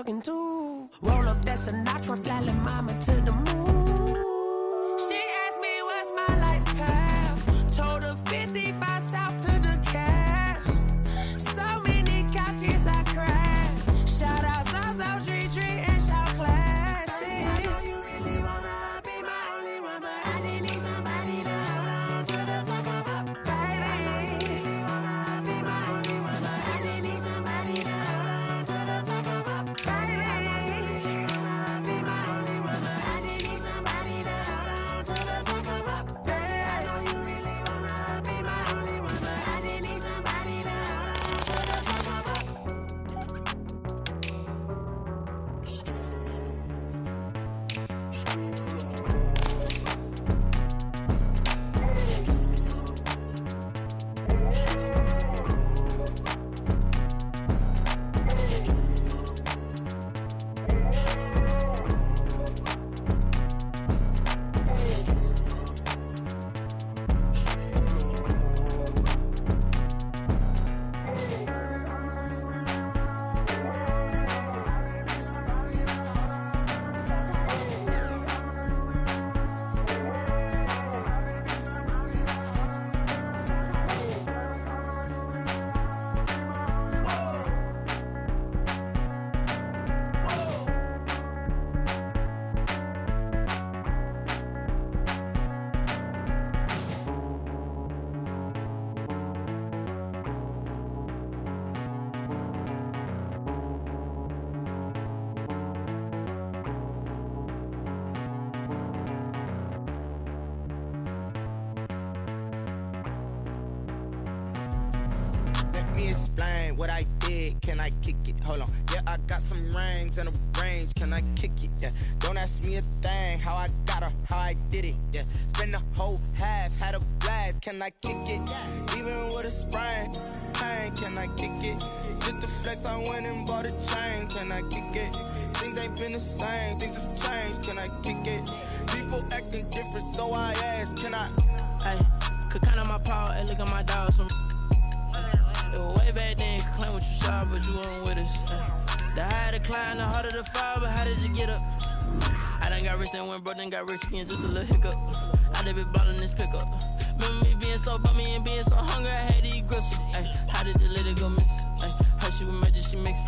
talking to. Roll up that Sinatra, flying mama to the moon. She asked me what's my life path. Told her 55 south to the cab. So many couches I cried. Shout out Zazo, Tree, and shout classic. I know you really wanna be my only one, but I didn't need somebody to hold on to the sucker up, baby. I know you really wanna be my only one, but I didn't need somebody to hold on to the sucker up, baby. I know you really wanna be my only one, but I didn't need somebody to hold on to the sucker up, baby. I know you really wanna be my only one, but I didn't need somebody to hold on to the sucker up. Explain what I did, can I kick it? Hold on, yeah, I got some rings and a range, can I kick it? Yeah, don't ask me a thing, how I got her, how I did it. Yeah, spend the whole half, had a blast, can I kick it? Even with a sprain, pain, can I kick it? Just to flex, I went and bought a chain, can I kick it? Things ain't been the same, things have changed, can I kick it? People acting different, so I ask, can I? Hey, could count on my power, hey, look at my dogs from. It was way back then, could claim what you saw, but you weren't with us. The higher the climb, the harder the fall, but how did you get up? I done got rich, then went broke, then got rich again, just a little hiccup. I done been ballin' this pickup. Remember me being so bummy and being so hungry, I had to eat gristle. Ay, how did you let it go miss? Ay, her she was magic, she mixed.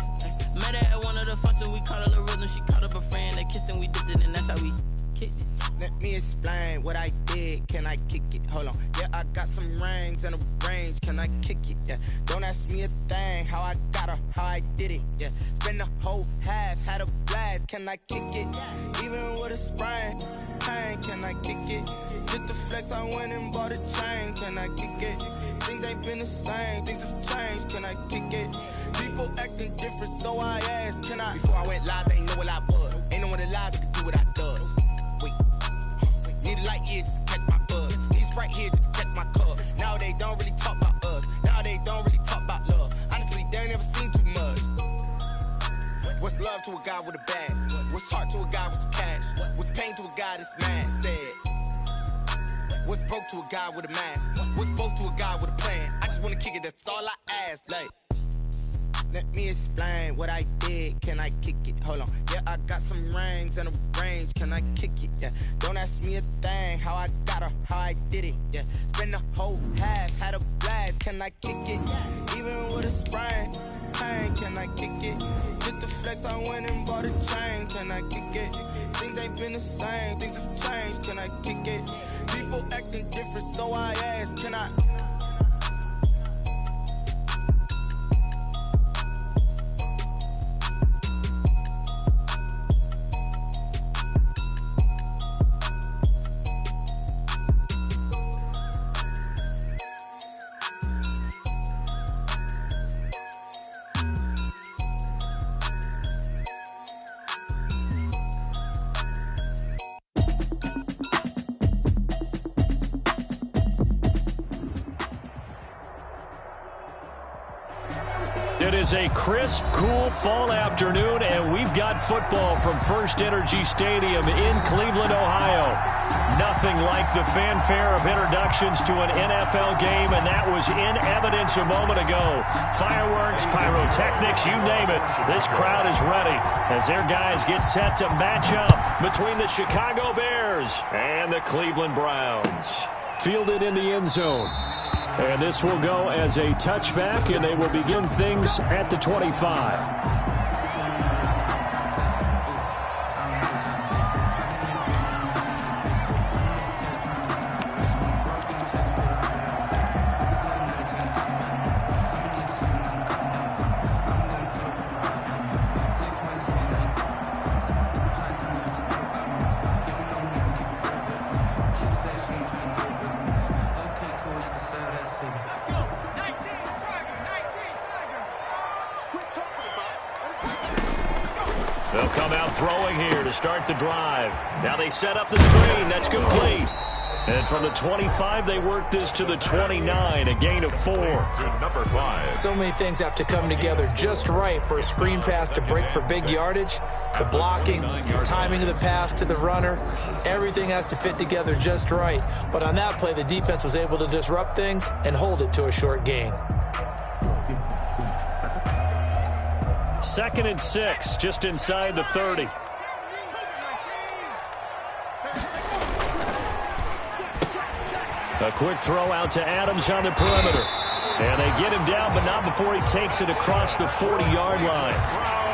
Met her at one of the functions, we caught a little rhythm, she caught up a friend, they kissed and we dipped it, and that's how we kicked it. Let me explain what I did, can I kick it? Hold on, yeah, I got some rings and a range, can I kick it? Yeah, don't ask me a thing, how I got her, how I did it. Yeah, spend the whole half, had a blast, can I kick it? Even with a sprain, pain, can I kick it? Just to flex, I went and bought a chain, can I kick it? Things ain't been the same, things have changed, can I kick it? People acting different, so I asked, can I? Before I went live, they ain't know what I was. Ain't no one alive that could do what I does. Wait. Need a light here just to catch my buzz. Need Sprite here just to catch my cup. Now they don't really talk about us. Now they don't really talk about love. Honestly, they ain't never seen too much. What's love to a guy with a bag? What's heart to a guy with some cash? What's pain to a guy that's mad? Said. What's broke to a guy with a mask? What's both to a guy with a plan? I just wanna kick it, that's all I ask. Like, let me explain what I did, can I kick it? Hold on, yeah, I got some rings and a range, can I kick it? Yeah, don't ask me a thing, how I got her, how I did it. Yeah, spend the whole half, had a blast, can I kick it? Even with a sprain, pain, can I kick it? Just to flex, I went and bought a chain, can I kick it? Things ain't been the same, things have changed, can I kick it? People acting different, so I ask, can I? It is a crisp, cool fall afternoon, and we've got football from First Energy Stadium in Cleveland, Ohio. Nothing like the fanfare of introductions to an NFL game, and that was in evidence a moment ago. Fireworks, pyrotechnics, you name it. This crowd is ready as their guys get set to match up between the Chicago Bears and the Cleveland Browns. Fielded in the end zone. And this will go as a touchback, and they will begin things at the 25. They'll come out throwing here to start the drive. Now they set up the screen. That's complete. And from the 25, they work this to the 29, a gain of 4. To number 5. So many things have to come together just right for a screen pass to break for big yardage. The blocking, the timing of the pass to the runner, everything has to fit together just right. But on that play, the defense was able to disrupt things and hold it to a short gain. 2nd and 6, just inside the 30. A quick throw out to Adams on the perimeter. And they get him down, but not before he takes it across the 40-yard line.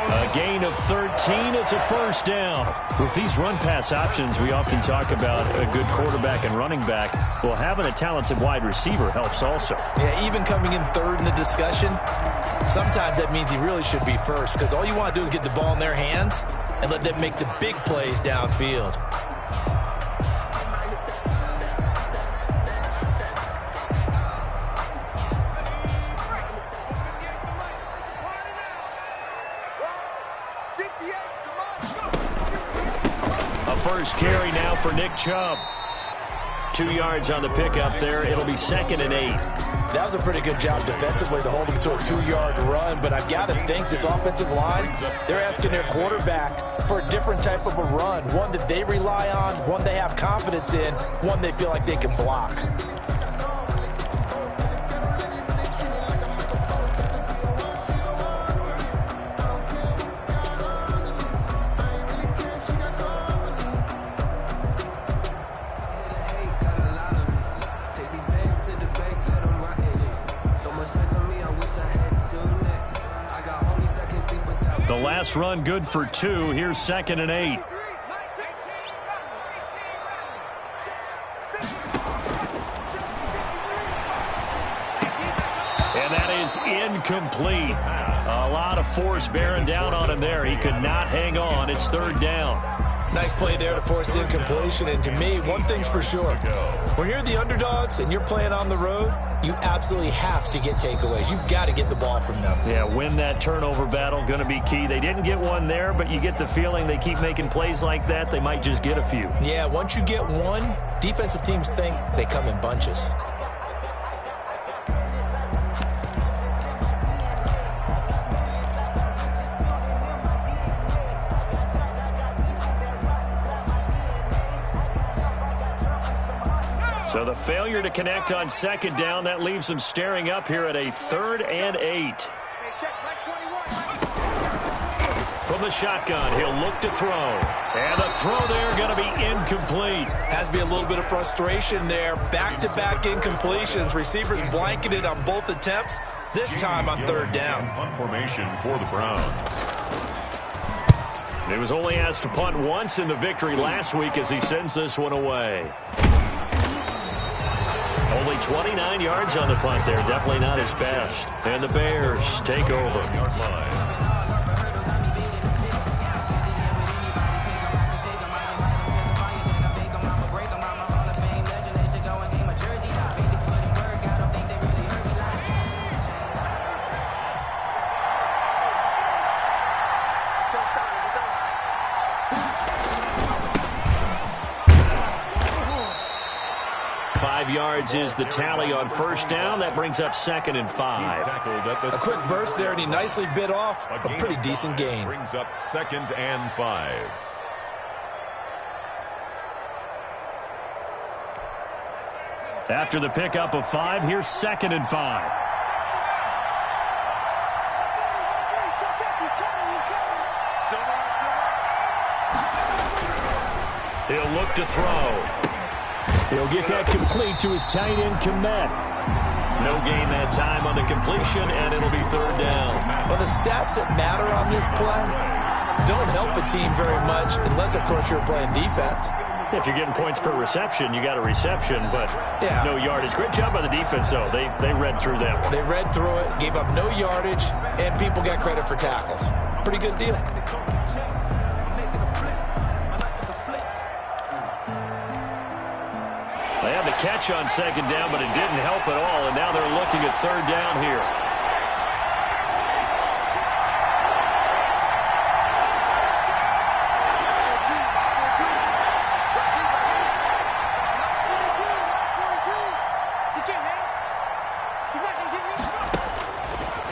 A gain of 13. It's a first down. With these run-pass options, we often talk about a good quarterback and running back. Well, having a talented wide receiver helps also. Yeah, even coming in third in the discussion, sometimes that means he really should be first, because all you want to do is get the ball in their hands and let them make the big plays downfield. A first carry now for Nick Chubb. 2 yards on the pickup there. It'll be 2nd and 8. That was a pretty good job defensively to hold him to a 2-yard run, but I've got to think this offensive line, they're asking their quarterback for a different type of a run, one that they rely on, one they have confidence in, one they feel like they can block. The last run good for 2. Here's 2nd and 8. And that is incomplete. A lot of force bearing down on him there. He could not hang on. It's 3rd down. Nice play there to force the incompletion. And to me, one thing's for sure. When you're the underdogs and you're playing on the road, you absolutely have to get takeaways. You've got to get the ball from them. Yeah, win that turnover battle, going to be key. They didn't get one there, but you get the feeling they keep making plays like that, they might just get a few. Yeah, once you get one, defensive teams think they come in bunches. So the failure to connect on 2nd down, that leaves them staring up here at a 3rd and 8. From the shotgun, he'll look to throw. And the throw there going to be incomplete. Has to be a little bit of frustration there. Back-to-back incompletions. Receivers blanketed on both attempts, this time on 3rd down. Punt formation for the Browns. He was only asked to punt once in the victory last week as he sends this one away. Only 29 yards on the punt there. Definitely not his best. And the Bears take over. yards is the tally on first down. That brings up 2nd and 5. A quick burst there, and he nicely bit off a pretty decent gain. Brings up 2nd and 5. After the pickup of 5, here's 2nd and 5. He'll look to throw. He'll get that complete to his tight end, Komet. No gain that time on the completion, and it'll be 3rd down. Well, the stats that matter on this play don't help a team very much unless, of course, you're playing defense. If you're getting points per reception, you got a reception, but no yardage. Great job by the defense, though. They read through that one. They read through it, gave up no yardage, and people got credit for tackles. Pretty good deal. They had the catch on 2nd down, but it didn't help at all, and now they're looking at 3rd down here.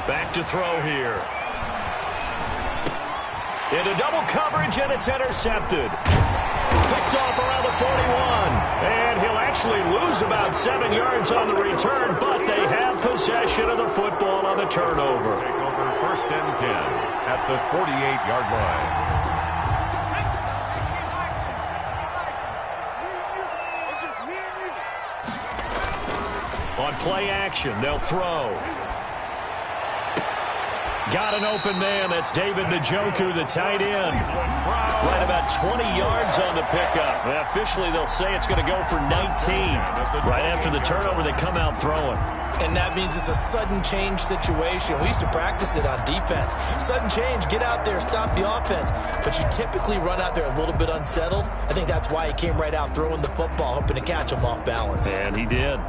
Back to throw here. Into double coverage, and it's intercepted. Picked off around the 41. And he'll actually lose about 7 yards on the return, but they have possession of the football on the turnover. Take over 1st and 10 at the 48-yard line. On play action, they'll throw. Got an open man. That's David Njoku, the tight end. Right about 20 yards on the pickup. Well, officially, they'll say it's going to go for 19. Right after the turnover, they come out throwing. And that means it's a sudden change situation. We used to practice it on defense. Sudden change, get out there, stop the offense. But you typically run out there a little bit unsettled. I think that's why he came right out throwing the football, hoping to catch him off balance. And he did.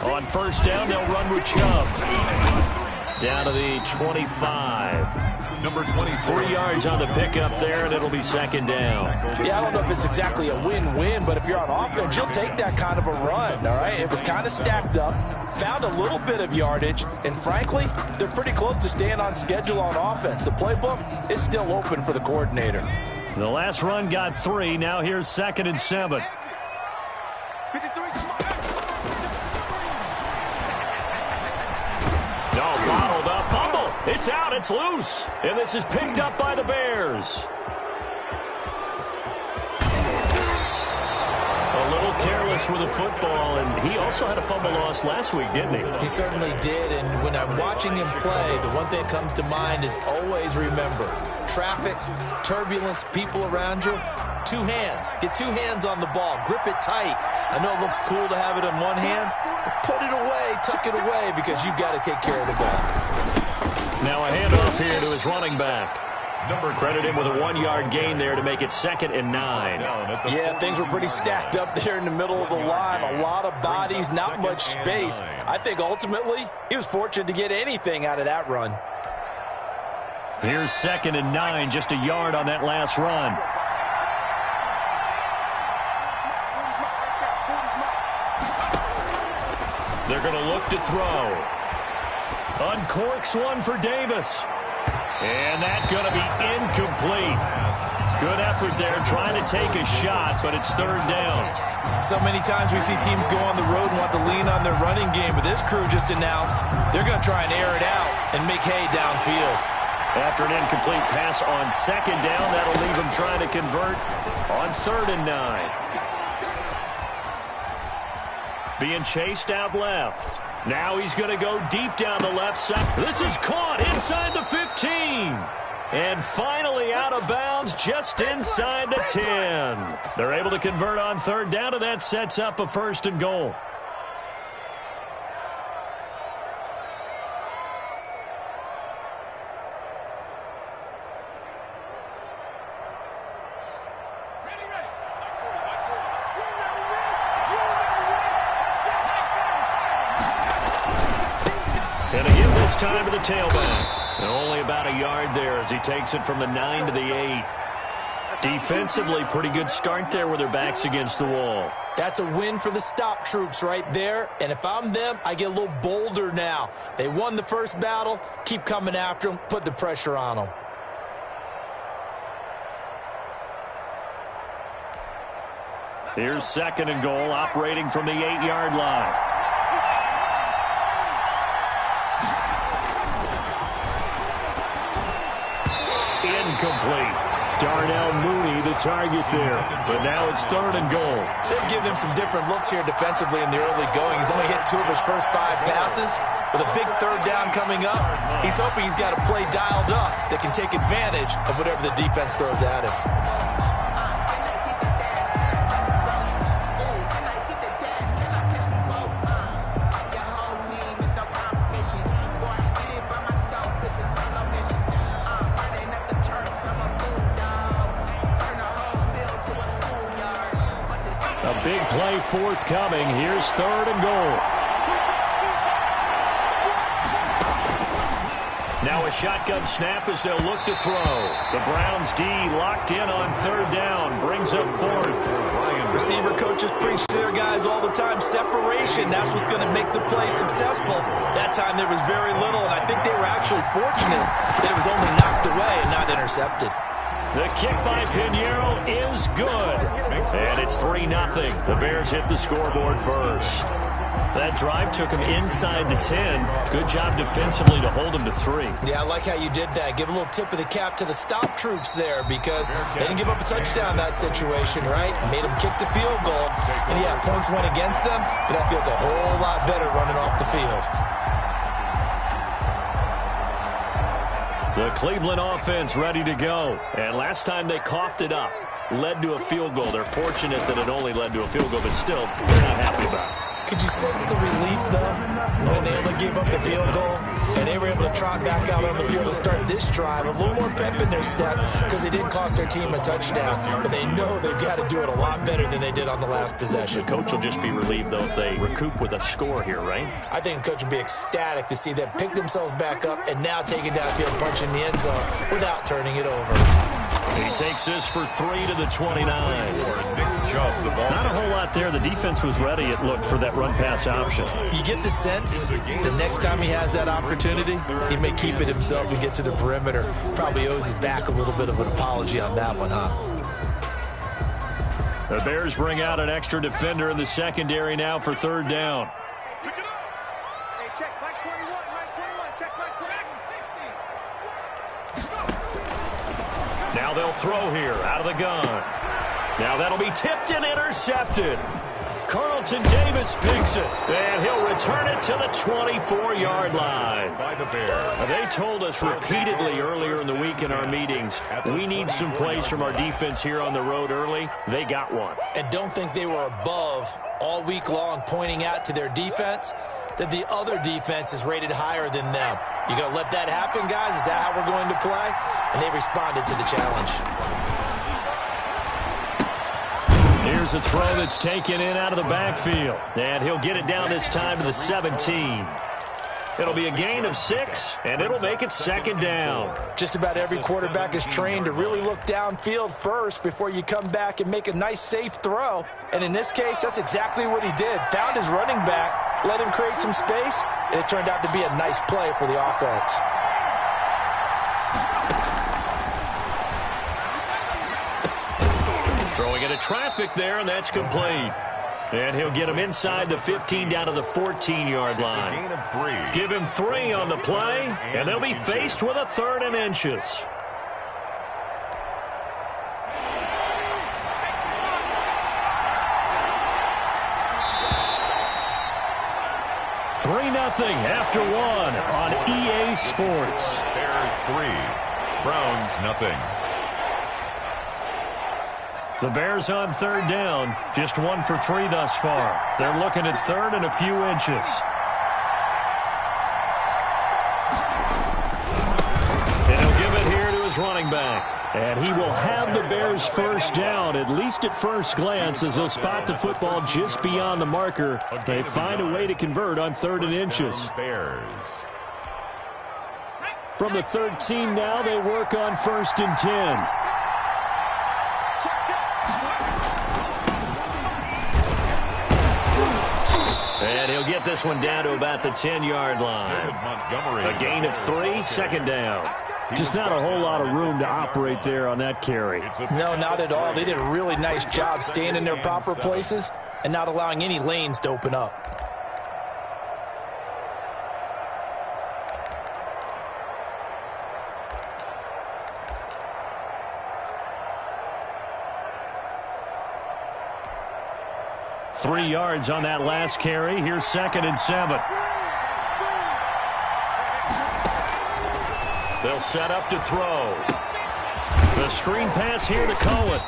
On 1st down, they'll run with Chubb. Down to the 25. Number 24. 3 yards on the pickup there, and it'll be 2nd down. Yeah, I don't know if it's exactly a win-win, but if you're on offense, you'll take that kind of a run, all right? It was kind of stacked up, found a little bit of yardage, and frankly, they're pretty close to staying on schedule on offense. The playbook is still open for the coordinator. The last run got 3. Now here's 2nd and 7. Bottled up, fumble. It's out, it's loose. And this is picked up by the Bears. A little careless with the football, and he also had a fumble loss last week, didn't he? He certainly did, and when I'm watching him play, the one thing that comes to mind is always remember, traffic, turbulence, people around you, 2 hands. Get 2 hands on the ball. Grip it tight. I know it looks cool to have it in one hand, but put it away, tuck it away, because you've got to take care of the ball. Now a handoff here to his running back. Credit him with a 1-yard gain there to make it 2nd and 9. Yeah, things were pretty stacked up there in the middle of the line. A lot of bodies, not much space. I think ultimately he was fortunate to get anything out of that run. Here's 2nd and 9, just a yard on that last run. They're going to look to throw. Uncorks one for Davis. And that's going to be incomplete. Good effort there, trying to take a shot, but it's 3rd down. So many times we see teams go on the road and want to lean on their running game, but this crew just announced they're going to try and air it out and make hay downfield. After an incomplete pass on 2nd down, that'll leave him trying to convert on 3rd and 9. Being chased out left. Now he's going to go deep down the left side. This is caught inside the 15. And finally out of bounds just inside the 10. They're able to convert on 3rd down, and that sets up a 1st and goal. And again this time to the tailback. And only about a yard there as he takes it from the 9 to the 8. Defensively, pretty good start there with their backs against the wall. That's a win for the stop troops right there. And if I'm them, I get a little bolder now. They won the first battle. Keep coming after them. Put the pressure on them. Here's 2nd and goal, operating from the 8-yard line. Incomplete. Darnell Mooney, the target there. But now it's 3rd and goal. They've given him some different looks here defensively in the early going. He's only hit 2 of his first 5 passes. With a big 3rd down coming up, he's hoping he's got a play dialed up that can take advantage of whatever the defense throws at him. A big play forthcoming. Here's 3rd and goal. Now a shotgun snap as they'll look to throw. The Browns D locked in on 3rd down. Brings up 4th. Receiver coaches preach to their guys all the time. Separation, that's what's going to make the play successful. That time there was very little, and I think they were actually fortunate that it was only knocked away and not intercepted. The kick by Pinheiro is good. And it's 3-0. The Bears hit the scoreboard first. That drive took him inside the 10. Good job defensively to hold him to 3. Yeah, I like how you did that. Give a little tip of the cap to the stop troops there because they didn't give up a touchdown in that situation, right? Made them kick the field goal. And, yeah, points went against them, but that feels a whole lot better running off the field. The Cleveland offense ready to go. And last time they coughed it up, led to a field goal. They're fortunate that it only led to a field goal, but still, they're not happy about it. Could you sense the relief, though, when they only gave up the field goal and they were able to trot back out on the field and start this drive? A little more pep in their step because they didn't cost their team a touchdown, but they know they've got to do it a lot better than they did on the last possession. The coach will just be relieved, though, if they recoup with a score here, right? I think the coach will be ecstatic to see them pick themselves back up and now take it downfield, punch in the end zone without turning it over. He takes this for 3 to the 29. Not a whole lot there. The defense was ready, it looked, for that run-pass option. You get the sense the next time he has that opportunity, he may keep it himself and get to the perimeter. Probably owes his back a little bit of an apology on that one, huh? The Bears bring out an extra defender in the secondary now for 3rd down. Now they'll throw here out of the gun. Now that'll be tipped and intercepted. Carlton Davis picks it, and he'll return it to the 24-yard line. By the Bears. They told us repeatedly earlier in the week in our meetings, we need some plays from our defense here on the road early. They got one. And don't think they were above all week long pointing out to their defense that the other defense is rated higher than them. You going to let that happen, guys? Is that how we're going to play? And they responded to the challenge. Here's a throw that's taken in out of the backfield. And he'll get it down this time to the 17. It'll be a gain of 6, and it'll make it 2nd down. Just about every quarterback is trained to really look downfield first before you come back and make a nice, safe throw. And in this case, that's exactly what he did. Found his running back, let him create some space, and it turned out to be a nice play for the offense. Throwing into traffic there, and that's complete. And he'll get him inside the 15 down to the 14-yard line. Gain of 3. Give him 3 on the play, and they'll be faced with a 3rd and inches. Nothing after 1 on EA Sports. Bears 3, Browns nothing. The Bears on 3rd down, just 1 for 3 thus far. They're looking at 3rd and a few inches. And he'll give it here to his running back. And he will have the Bears first down, at least at first glance, as they'll spot the football just beyond the marker. They find a way to convert on 3rd and inches. Bears. From the 13 now, they work on 1st and 10. And he'll get this one down to about the 10-yard line. A gain of 3, 2nd down. Just not a whole lot of room to operate there on that carry. No, not at all. They did a really nice job staying in their proper places and not allowing any lanes to open up. Three yards on that last carry. Here's 2nd and 7. They'll set up to throw. The screen pass here to Cohen.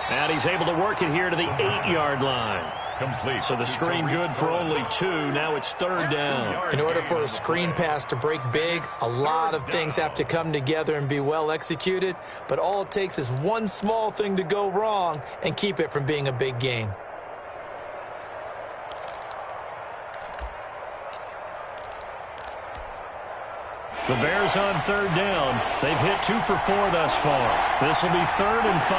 And he's able to work it here to the 8-yard line. Complete. So the screen good for only 2. Now it's 3rd down. In order for a screen pass to break big, a lot of things have to come together and be well executed. But all it takes is one small thing to go wrong and keep it from being a big game. The Bears on 3rd down. They've hit 2 for 4 thus far. This will be 3rd and 5.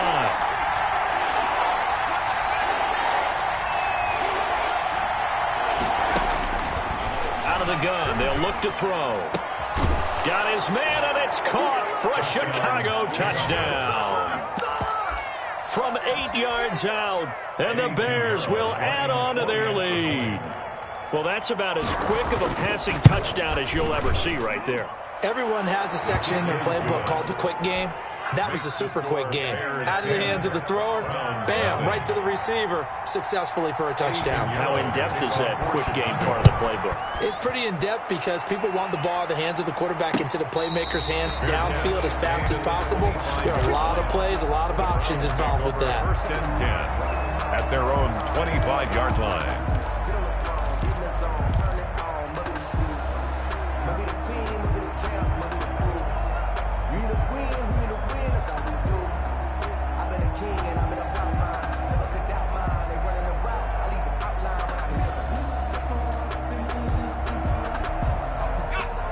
Out of the gun, they'll look to throw. Got his man, and it's caught for a Chicago touchdown. From 8 yards out, and the Bears will add on to their lead. Well, that's about as quick of a passing touchdown as you'll ever see right there. Everyone has a section in their playbook called the quick game. That was a super quick game. Out of the hands of the thrower, bam, right to the receiver, successfully for a touchdown. How in-depth is that quick game part of the playbook? It's pretty in-depth because people want the ball in the hands of the quarterback into the playmaker's hands downfield as fast as possible. There are a lot of plays, a lot of options involved with that. 1st and 10 at their own 25-yard line.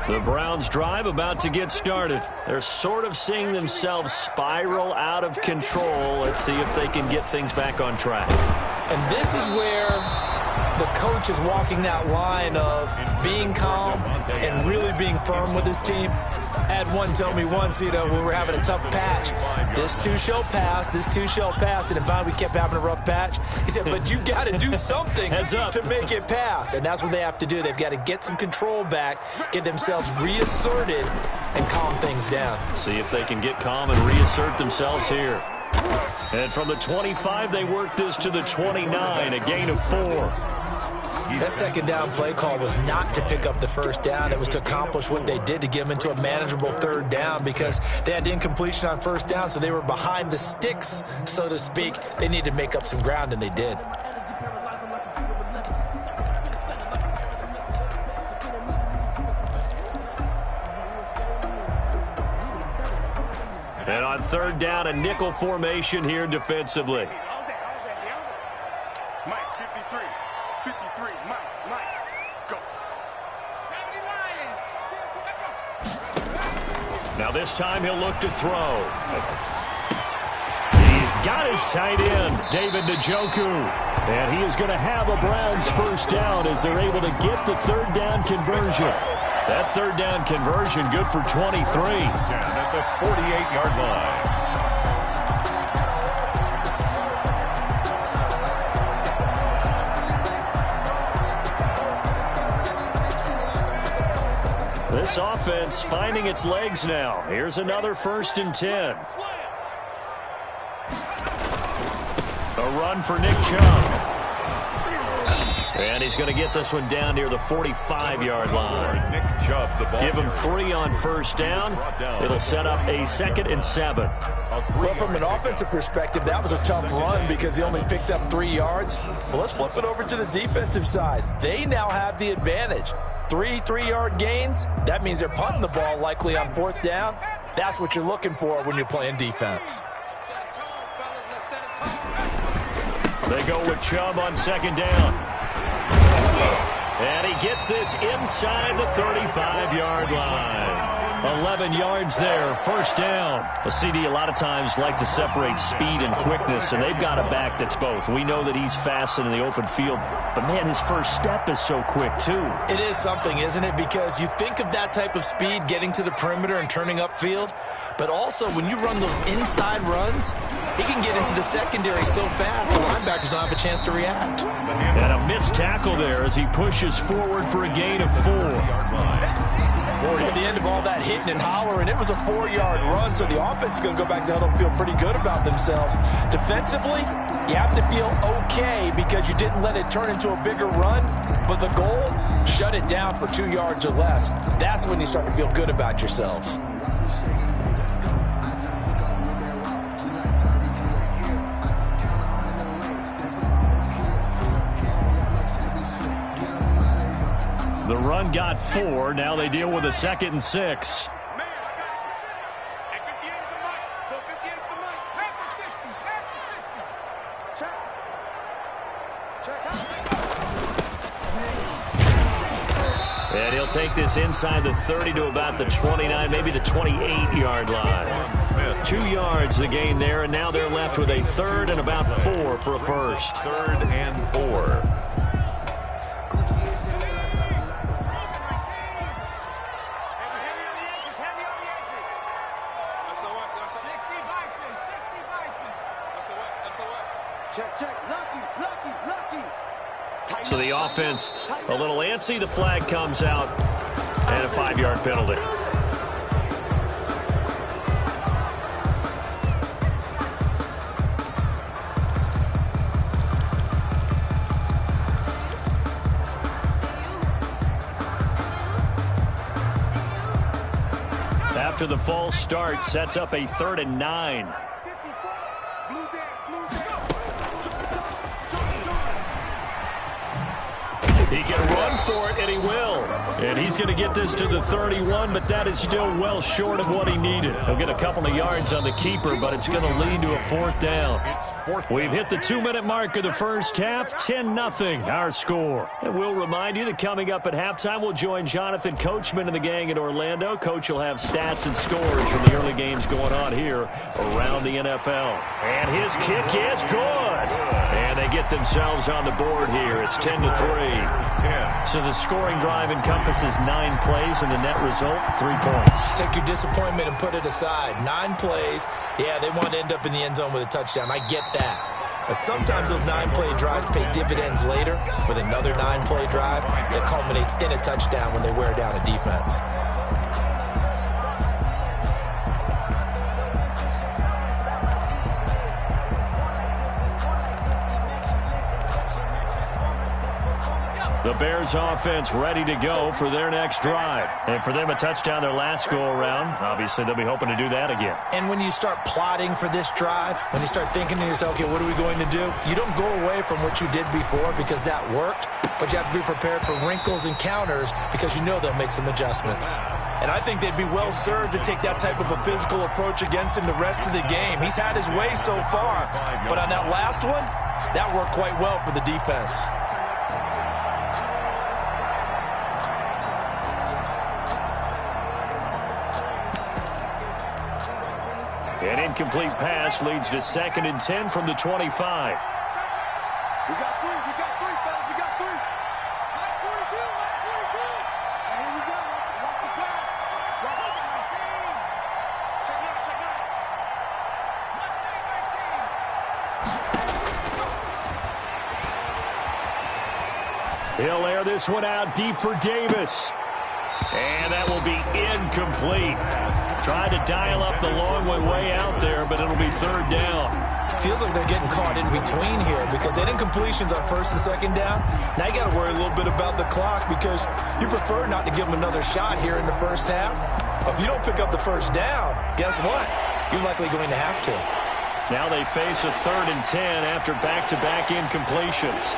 The Browns drive about to get started. They're sort of seeing themselves spiral out of control. Let's see if they can get things back on track. And this is where the coach is walking that line of being calm and really being firm with his team. I had one tell me once, when we were having a tough patch, this too shall pass, this too shall pass. And finally we kept having a rough patch. He said, but you got to do something to make it pass. And that's what they have to do. They've got to get some control back, get themselves reasserted, and calm things down. See if they can get calm and reassert themselves here. And from the 25, they work this to the 29, a gain of 4. That 2nd down play call was not to pick up the 1st down. It was to accomplish what they did, to get them into a manageable 3rd down, because they had incompletion on 1st down, so they were behind the sticks, so to speak. They needed to make up some ground, and they did. And on 3rd down, a nickel formation here defensively. Now this time he'll look to throw. He's got his tight end, David Njoku. And he is going to have a Browns 1st down as they're able to get the 3rd down conversion. That 3rd down conversion good for 23. At the 48-yard line. This offense finding its legs now. Here's another 1st and 10. A run for Nick Chubb. And he's going to get this one down near the 45-yard line. Nick Chubb, the ball. Give him 3 on 1st down. It'll set up a 2nd and 7. Well, from an offensive perspective, that was a tough run because he only picked up 3 yards. Well, let's flip it over to the defensive side. They now have the advantage. 3 3-yard gains. That means they're punting the ball likely on 4th down. That's what you're looking for when you're playing defense. They go with Chubb on 2nd down. And he gets this inside the 35-yard line. 11 yards there, first down. A CD a lot of times like to separate speed and quickness, and they've got a back that's both. We know that he's fast in the open field, but, man, his first step is so quick, too. It is something, isn't it? Because you think of that type of speed getting to the perimeter and turning upfield, but also when you run those inside runs, he can get into the secondary so fast the linebackers don't have a chance to react. And a missed tackle there as he pushes forward for a gain of 4. At the end of all that hitting and hollering, it was a 4-yard run, so the offense is going to go back to huddle and feel pretty good about themselves. Defensively, you have to feel okay because you didn't let it turn into a bigger run, but the goal, shut it down for 2 yards or less. That's when you start to feel good about yourselves. The run got 4. Now they deal with a 2nd and 6. And he'll take this inside the 30 to about the 29, maybe the 28-yard line. 2 yards the gain there, and now they're left with a 3rd and about 4 for a first. 3rd and 4. So the offense a little antsy. The flag comes out and a 5-yard penalty. After the false start, sets up a 3rd and 9. He can run for it, and he will. And he's going to get this to the 31, but that is still well short of what he needed. He'll get a couple of yards on the keeper, but it's going to lead to a 4th down. We've hit the 2-minute mark of the first half, 10-0 our score. And we'll remind you that coming up at halftime, we'll join Jonathan Coachman and the gang in Orlando. Coach will have stats and scores from the early games going on here around the NFL. And his kick is good. And they get themselves on the board here. It's 10-3. So the scoring drive encompasses 9 plays, and the net result, 3 points. Take your disappointment and put it aside. 9 plays. Yeah, they want to end up in the end zone with a touchdown. I get that. But sometimes those 9-play drives pay dividends later with another 9-play drive that culminates in a touchdown when they wear down a defense. The Bears offense ready to go for their next drive. And for them, a touchdown their last go-around. Obviously, they'll be hoping to do that again. And when you start plotting for this drive, when you start thinking to yourself, okay, what are we going to do? You don't go away from what you did before because that worked, but you have to be prepared for wrinkles and counters because you know they'll make some adjustments. And I think they'd be well served to take that type of a physical approach against him the rest of the game. He's had his way so far, but on that last one, that worked quite well for the defense. An incomplete pass leads to 2nd and 10 from the 25. We got 3, fellas, we got 3. Line 42, line 42. And here we go. Watch the pass. Watch the 19. Check out. Mustang 19. He'll air this one out deep for Davis. And that will be incomplete. Tried to dial up the long way out there, but it'll be 3rd down. Feels like they're getting caught in between here because they did incompletions on 1st and 2nd down. Now you got to worry a little bit about the clock because you prefer not to give them another shot here in the first half. But if you don't pick up the 1st down, guess what? You're likely going to have to. Now they face a 3rd and 10 after back-to-back incompletions.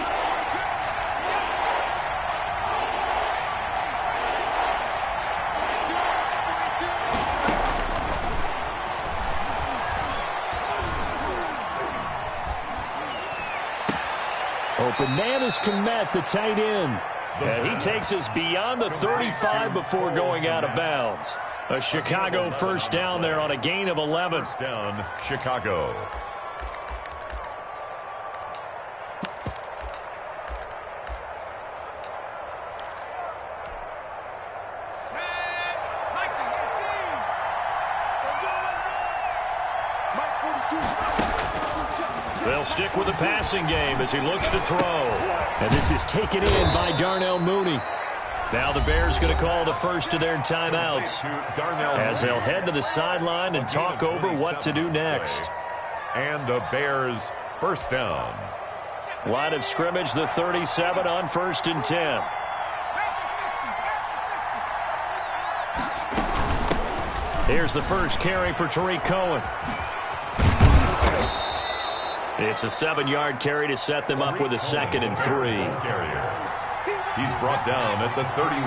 Bananas Komet, the tight end. And he takes us beyond the 35 before going out of bounds. A Chicago first down there on a gain of 11. First down, Chicago. They'll stick with the passing game as he looks to throw. And this is taken in by Darnell Mooney. Now the Bears going to call the first of their timeouts as they'll head to the sideline and talk over what to do next. And the Bears first down. Line of scrimmage, the 37 on 1st and 10. Here's the first carry for Tariq Cohen. It's a 7-yard carry to set them up with a 2nd and 3. He's brought down at the 31.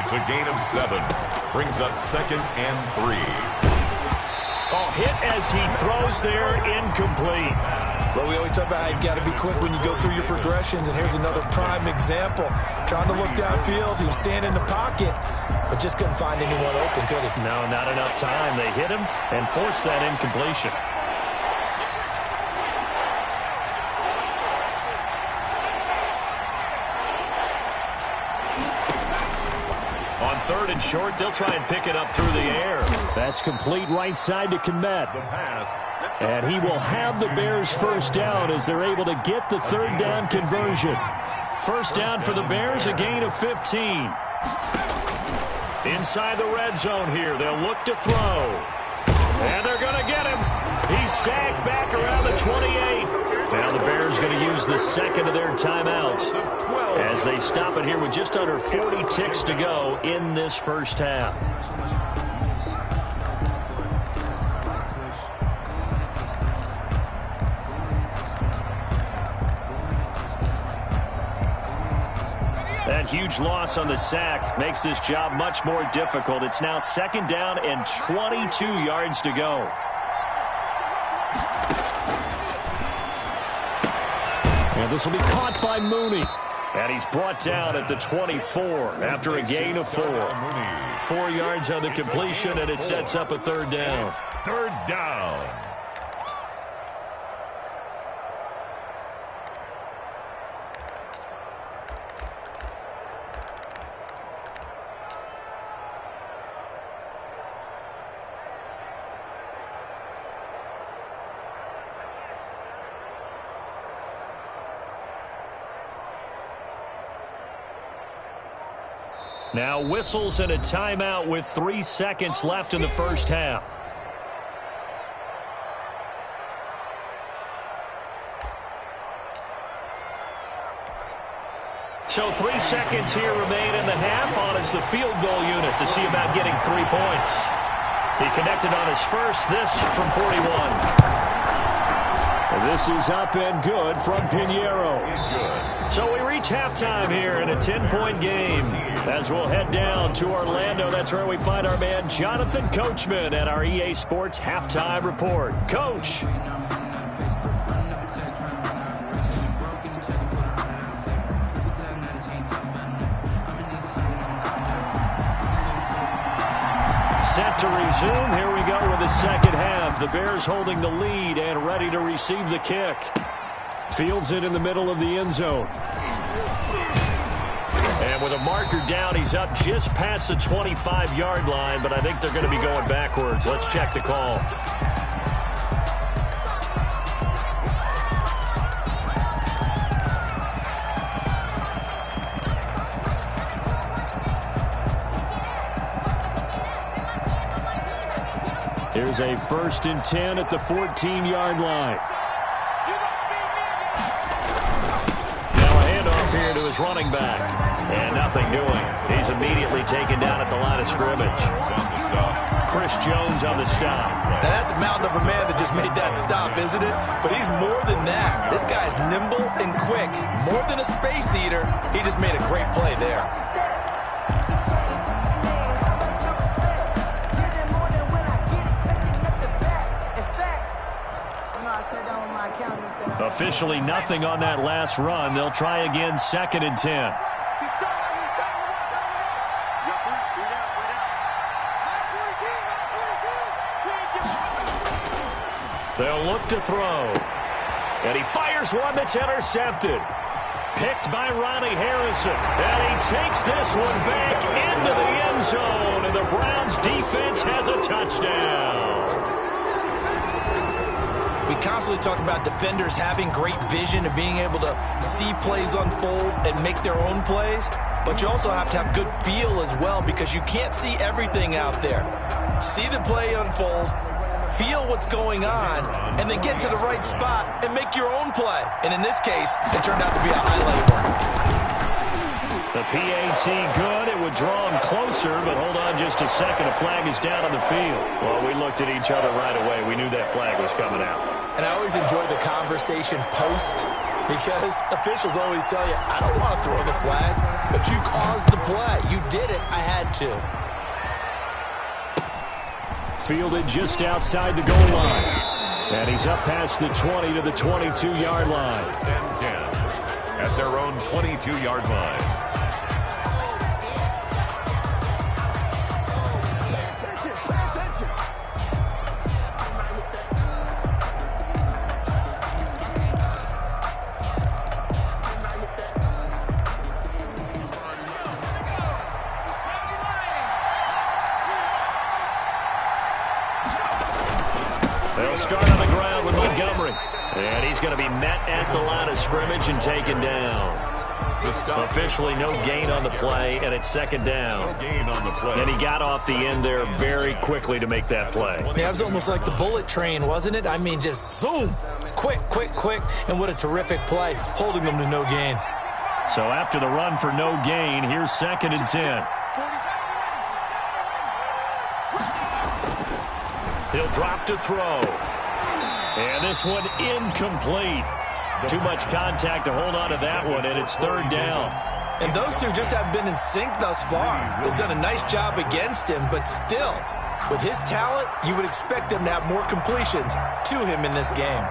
It's a gain of 7. Brings up 2nd and 3. Oh, hit as he throws there, incomplete. Well, we always talk about how you've got to be quick when you go through your progressions, and here's another prime example. Trying to look downfield, he was standing in the pocket, but just couldn't find anyone open, could he? No, not enough time. They hit him and forced that incompletion. On 3rd and short, they'll try and pick it up through the air. That's complete right side to Kmet. The pass. And he will have the Bears first down as they're able to get the 3rd down conversion. First down for the Bears, a gain of 15. Inside the red zone here, they'll look to throw. And they're going to get him. He's sagged back around the 28. Now the Bears going to use the 2nd of their timeouts as they stop it here with just under 40 ticks to go in this first half. That huge loss on the sack makes this job much more difficult. It's now 2nd down and 22 yards to go. And this will be caught by Mooney. And he's brought down at the 24 after a gain of 4. 4 yards on the completion, and it sets up a 3rd down. 3rd down. Now whistles and a timeout with 3 seconds left in the first half. So 3 seconds here remain in the half on as the field goal unit to see about getting 3 points. He connected on his first, this from 41. This is up and good from Pinheiro. So we reach halftime here in a 10-point game. As we'll head down to Orlando, that's where we find our man Jonathan Coachman at our EA Sports Halftime Report. Coach. Set to resume. Here we go with the second half. The Bears holding the lead and ready to receive the kick. Fields it in the middle of the end zone. And with a marker down, he's up just past the 25-yard line, but I think they're going to be going backwards. Let's check the call. Here's a 1st and 10 at the 14-yard line. Now a handoff here to his running back. And nothing doing. He's immediately taken down at the line of scrimmage. Chris Jones on the stop. Now that's a mountain of a man that just made that stop, isn't it? But he's more than that. This guy's nimble and quick. More than a space eater. He just made a great play there. Officially nothing on that last run. They'll try again, 2nd and 10. They'll look to throw. And he fires one that's intercepted. Picked by Ronnie Harrison. And he takes this one back into the end zone. And the Browns defense has a touchdown. We constantly talk about defenders having great vision and being able to see plays unfold and make their own plays. But you also have to have good feel as well, because you can't see everything out there. See the play unfold, feel what's going on, and then get to the right spot and make your own play. And in this case, it turned out to be a highlight one. The PAT good. It would draw him closer, but hold on just a second. A flag is down on the field. Well, we looked at each other right away. We knew that flag was coming out. And I always enjoy the conversation post, because officials always tell you, I don't want to throw the flag, but you caused the play. You did it. I had to. Fielded just outside the goal line. And he's up past the 20 to the 22-yard line. 10-10 at their own 22-yard line. Start on the ground with Montgomery. And he's going to be met at the line of scrimmage and taken down. Officially no gain on the play, and it's second down. And he got off the end there very quickly to make that play. Yeah, it was almost like the bullet train, wasn't it? I mean, just zoom. Quick, quick, quick. And what a terrific play, holding them to no gain. So after the run for no gain, here's 2nd and 10. He'll drop to throw. And this one incomplete. Too much contact to hold on to that one, and it's 3rd down. And those two just haven't been in sync thus far. They've done a nice job against him, but still, with his talent, you would expect them to have more completions to him in this game.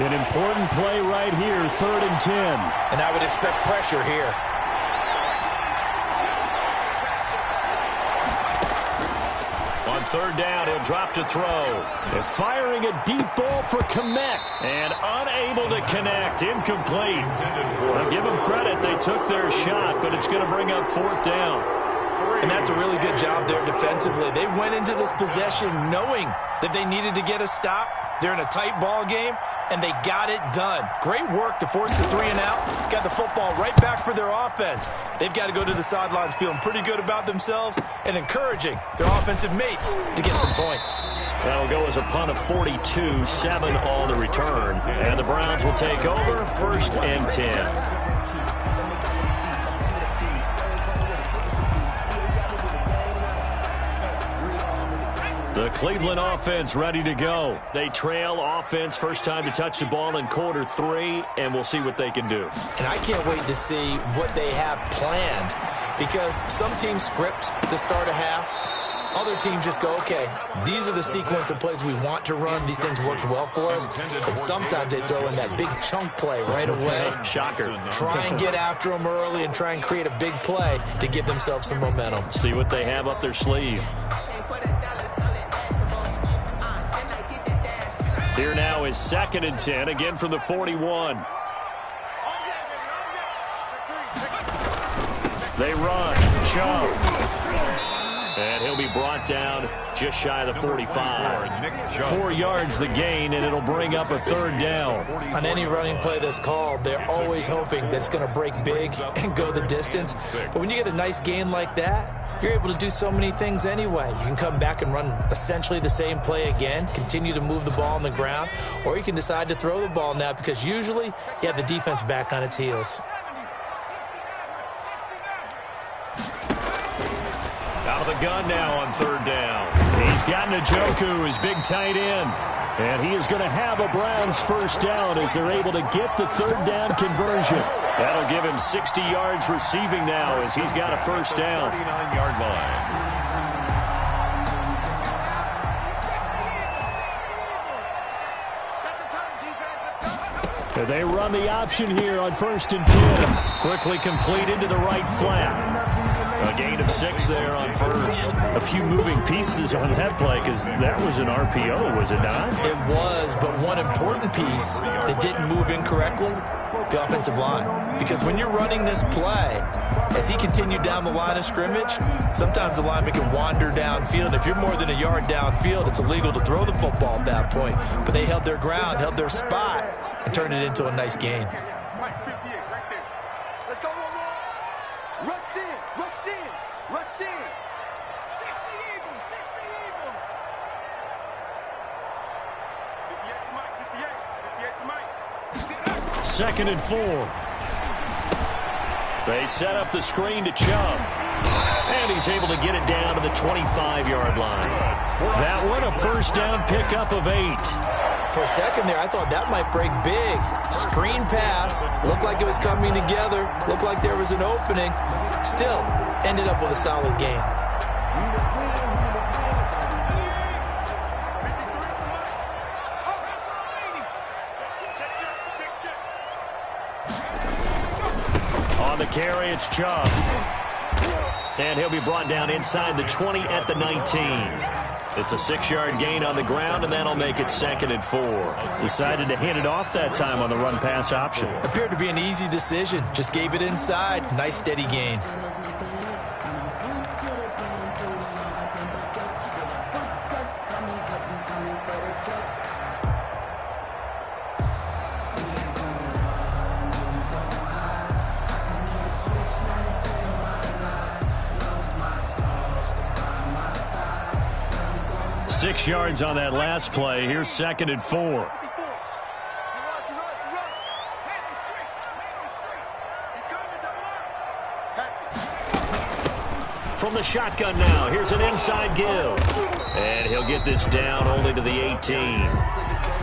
An important play right here, 3rd and 10. And I would expect pressure here. On 3rd down, he'll drop to throw. And firing a deep ball for Kmet. And unable to connect. Incomplete. I'll give them credit. They took their shot, but it's going to bring up 4th down. And that's a really good job there defensively. They went into this possession knowing that they needed to get a stop. They're in a tight ball game, and they got it done. Great work to force the 3-and-out. Got the football right back for their offense. They've got to go to the sidelines feeling pretty good about themselves and encouraging their offensive mates to get some points. That'll go as a punt of 42, 7 on the return. And the Browns will take over, 1st and 10. The Cleveland offense ready to go. They trail offense, first time to touch the ball in quarter 3, and we'll see what they can do. And I can't wait to see what they have planned, because some teams script to start a half. Other teams just go, okay, these are the sequence of plays we want to run. These things worked well for us. And sometimes they throw in that big chunk play right away. Shocker. Try and get after them early and try and create a big play to give themselves some momentum. See what they have up their sleeve. Here now is 2nd and 10, again from the 41. They run. Chubb. And he'll be brought down just shy of the 45. 4 yards the gain, and it'll bring up a 3rd down. On any running play that's called, they're always hoping that it's going to break big and go the distance. But when you get a nice gain like that, you're able to do so many things anyway. You can come back and run essentially the same play again, continue to move the ball on the ground, or you can decide to throw the ball now, because usually you have the defense back on its heels. Out of the gun now on 3rd down. He's got Njoku, his big tight end. And he is going to have a Browns 1st down as they're able to get the 3rd down conversion. That'll give him 60 yards receiving now as he's got a 1st down. 39-yard line. They run the option here on 1st and 10. Quickly completed to the right flat. A gain of 6 there on first. A few moving pieces on that play because that was an RPO, was it not? It was, but one important piece that didn't move incorrectly, the offensive line. Because when you're running this play, as he continued down the line of scrimmage, sometimes the lineman can wander downfield. If you're more than a yard downfield, it's illegal to throw the football at that point. But they held their ground, held their spot, and turned it into a nice gain. Mike, 58, right there. Let's go one more. Rush in, rush in, rush in. 60 Eagles, 60 Eagles. 58 to Mike, 58 to Mike. 2nd and 4. They set up the screen to Chubb. And he's able to get it down to the 25-yard line. That one, a first down pickup of 8. For a second there, I thought that might break big. Screen pass, looked like it was coming together, looked like there was an opening. Still, ended up with a solid game. On the carry, it's Chubb. And he'll be brought down inside the 20 at the 19. It's a 6-yard gain on the ground, and that'll make it 2nd and 4. Decided to hand it off that time on the run-pass option. Appeared to be an easy decision. Just gave it inside. Nice, steady gain. Six yards on that last play. Here's 2nd and 4. From the shotgun now, here's an inside give. And he'll get this down only to the 18.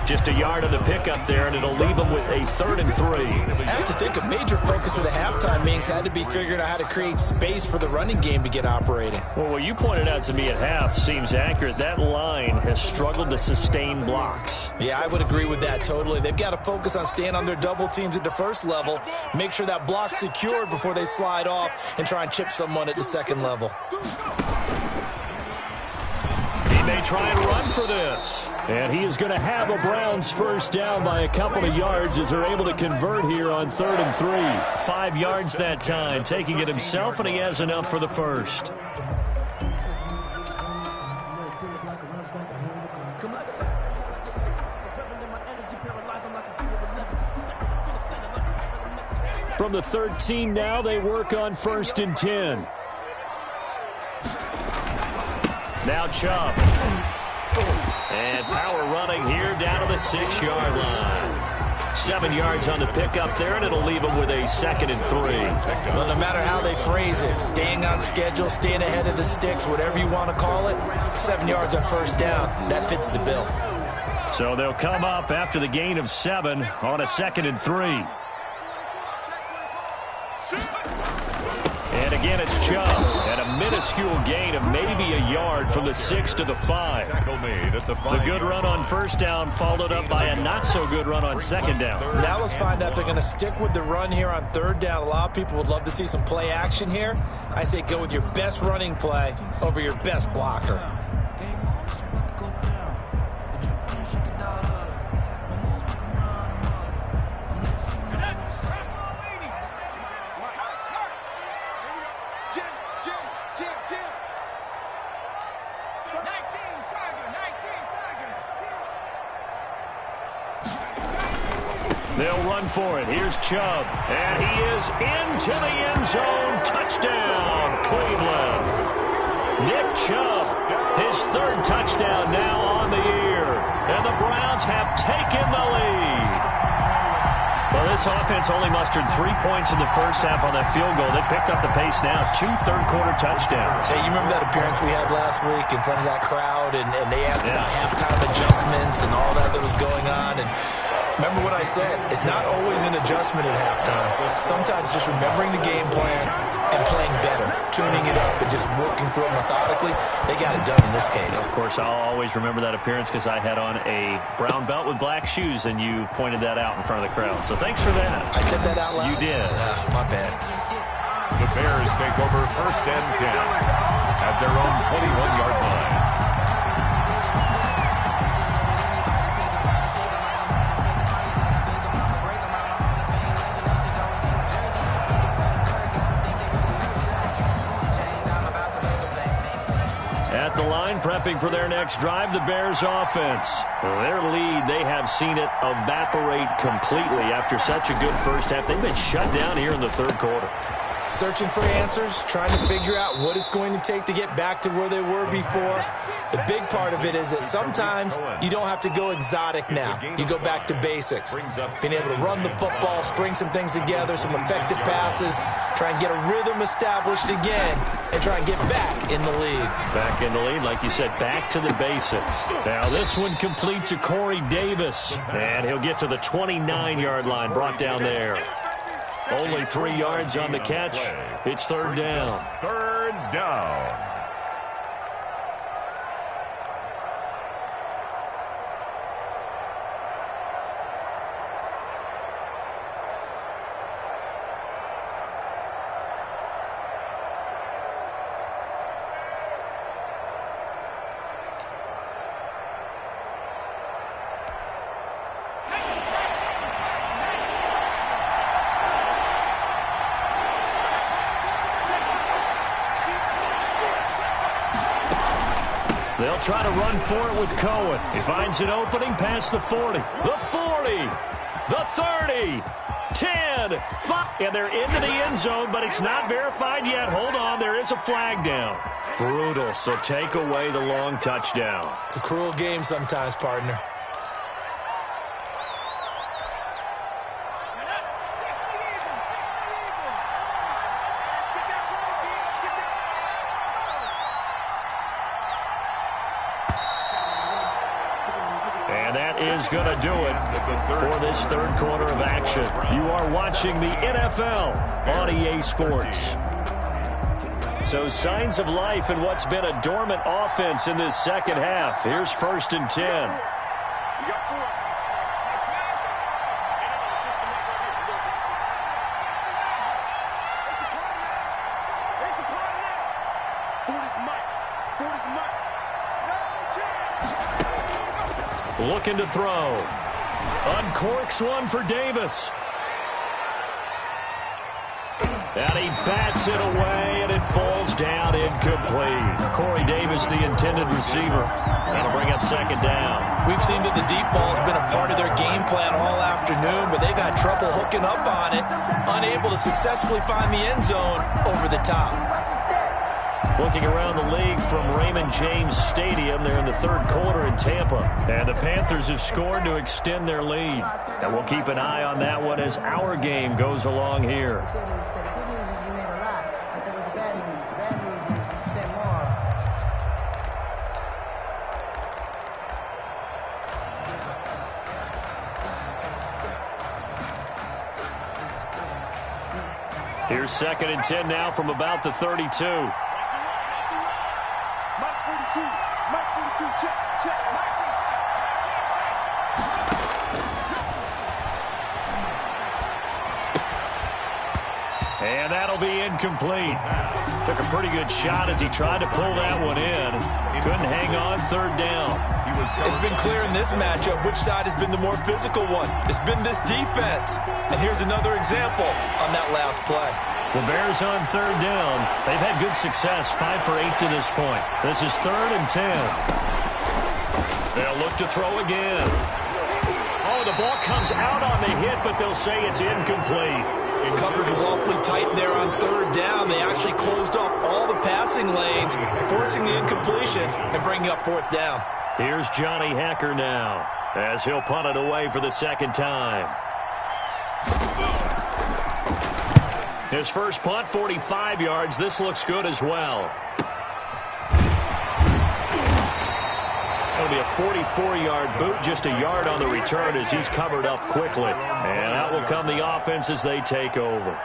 Just a yard on the pickup there, and it'll leave him with a 3rd and 3. I have to think a major focus of the halftime meetings had to be figuring out how to create space for the running game to get operating. Well, what you pointed out to me at half seems accurate. That line has struggled to sustain blocks. Yeah, I would agree with that totally. They've got to focus on staying on their double teams at the first level, make sure that block's secured before they slide off and try and chip someone at the second level. He may try and run for this. And he is going to have a Browns first down by a couple of yards as they're able to convert here on 3rd and 3. 5 yards that time, taking it himself, and he has enough for the first. From the 13 now, they work on 1st and 10. Now Chubb. And power running here down to the 6-yard line. 7 yards on the pickup there, and it'll leave him with a 2nd and 3. Well, no matter how they phrase it, staying on schedule, staying ahead of the sticks, whatever you want to call it, 7 yards on first down, that fits the bill. So they'll come up after the gain of 7 on a 2nd and 3. And again, it's Chubb at a minuscule gain of maybe a yard from the 6 to the 5. The good run on first down followed up by a not-so-good run on 2nd down. Now let's find out if they're going to stick with the run here on 3rd down. A lot of people would love to see some play action here. I say go with your best running play over your best blocker. They'll run for it. Here's Chubb. And he is into the end zone. Touchdown, Cleveland. Nick Chubb, his 3rd touchdown now on the year. And the Browns have taken the lead. Well, this offense only mustered 3 points in the first half on that field goal. They picked up the pace now. 2 third-quarter touchdowns. Hey, you remember that appearance we had last week in front of that crowd, and they asked about halftime adjustments and all that was going on, and remember what I said, it's not always an adjustment at halftime. Sometimes just remembering the game plan and playing better, tuning it up and just working through it methodically. They got it done in this case. Of course, I'll always remember that appearance because I had on a brown belt with black shoes, and you pointed that out in front of the crowd. So thanks for that. I said that out loud? You did. My bad. The Bears take over first and 10 at their own 21-yard line. At the line, prepping for their next drive, the Bears offense. Their lead, they have seen it evaporate completely after such a good first half. They've been shut down here in the third quarter. Searching for answers, trying to figure out what it's going to take to get back to where they were before. The big part of it is that sometimes you don't have to go exotic now. You go back to basics. Being able to run the football, string some things together, some effective passes, try and get a rhythm established again, and try and get back in the lead. Back in the lead, like you said, back to the basics. Now this one complete to Corey Davis, and he'll get to the 29-yard line, brought down there. Only 3 yards on the catch. It's third down. Third down. They'll try to run for it with Cohen. He finds an opening past the 40. The 40. The 30. 10. 5. And they're into the end zone, but it's not verified yet. Hold on. There is a flag down. Brutal. So take away the long touchdown. It's a cruel game sometimes, partner. Is going to do it for this third quarter of action. You are watching the NFL on EA Sports. So signs of life in what's been a dormant offense in this second half. Here's first and 10. Looking to throw. Uncorks one for Davis. And he bats it away, and it falls down incomplete. Corey Davis, the intended receiver. That'll bring up second down. We've seen that the deep ball's been a part of their game plan all afternoon, but they've had trouble hooking up on it, unable to successfully find the end zone over the top. Looking around the league from Raymond James Stadium, they're in the third quarter in Tampa. And the Panthers have scored to extend their lead. And we'll keep an eye on that one as our game goes along here. Here's second and 10 now from about the 32. And that'll be incomplete. Took a pretty good shot as he tried to pull that one in. Couldn't hang on, third down. It's been clear in this matchup which side has been the more physical one. It's been this defense. And here's another example on that last play. The Bears on third down. They've had good success, 5 for 8 to this point. This is third and 10. They'll look to throw again. Oh, the ball comes out on the hit, but they'll say it's incomplete. Coverage was awfully tight there on third down. They actually closed off all the passing lanes, forcing the incompletion and bringing up fourth down. Here's Johnny Hacker now as he'll punt it away for the second time. His first punt, 45 yards. This looks good as well. It'll be a 44-yard boot, just a yard on the return as he's covered up quickly. And out will come the offense as they take over.